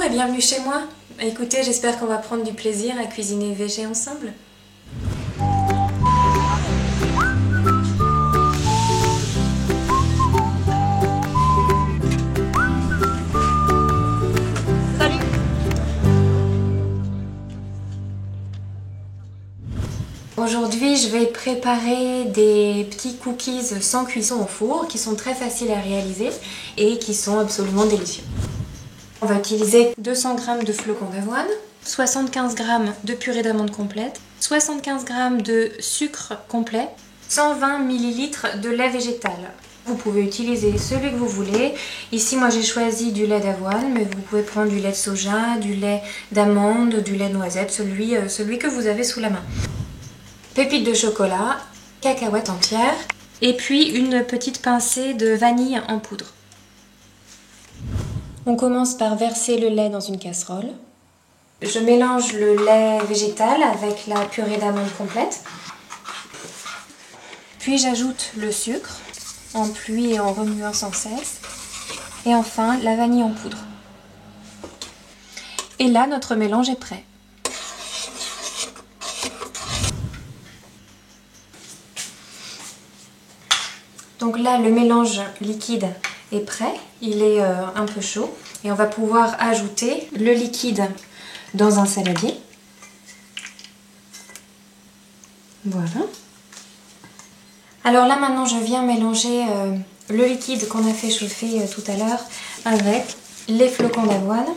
et bienvenue chez moi. Écoutez, j'espère qu'on va prendre du plaisir à cuisiner végé ensemble. Salut! Aujourd'hui, je vais préparer des petits cookies sans cuisson au four qui sont très faciles à réaliser et qui sont absolument délicieux. On va utiliser 200 g de flocons d'avoine, 75 g de purée d'amande complète, 75 g de sucre complet, 120 ml de lait végétal. Vous pouvez utiliser celui que vous voulez. Ici, moi j'ai choisi du lait d'avoine, mais vous pouvez prendre du lait de soja, du lait d'amande, du lait de noisette, celui que vous avez sous la main. Pépites de chocolat, cacahuètes entières et puis une petite pincée de vanille en poudre. On commence par verser le lait dans une casserole. Je mélange le lait végétal avec la purée d'amande complète. Puis j'ajoute le sucre en pluie et en remuant sans cesse. Et enfin la vanille en poudre. Et là, notre mélange est prêt. Donc là, le mélange liquide est prêt, il est un peu chaud et on va pouvoir ajouter le liquide dans un saladier. Voilà. Alors là maintenant je viens mélanger le liquide qu'on a fait chauffer tout à l'heure avec les flocons d'avoine.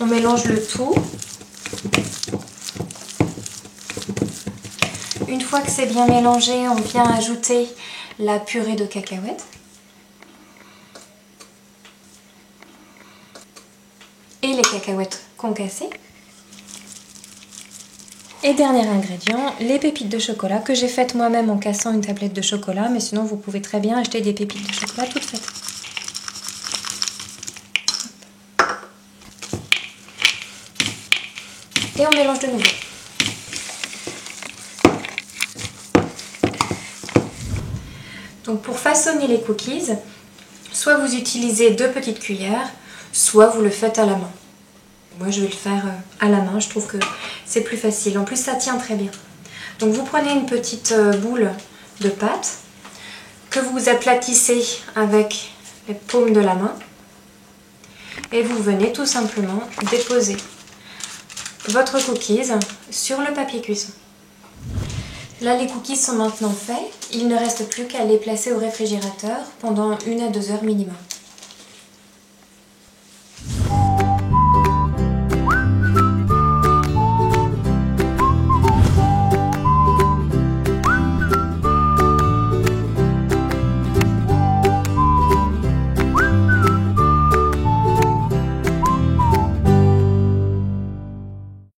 On mélange le tout. Une fois que c'est bien mélangé, on vient ajouter la purée de cacahuètes et les cacahuètes concassées. Et dernier ingrédient, les pépites de chocolat que j'ai faites moi-même en cassant une tablette de chocolat, mais sinon vous pouvez très bien acheter des pépites de chocolat toutes faites. Et on mélange de nouveau. Donc pour façonner les cookies, soit vous utilisez 2 petites cuillères, soit vous le faites à la main. Moi je vais le faire à la main, je trouve que c'est plus facile. En plus ça tient très bien. Donc vous prenez une petite boule de pâte que vous aplatissez avec les paumes de la main et vous venez tout simplement déposer votre cookies sur le papier cuisson. Là, les cookies sont maintenant faits. Il ne reste plus qu'à les placer au réfrigérateur pendant 1 à 2 heures minimum.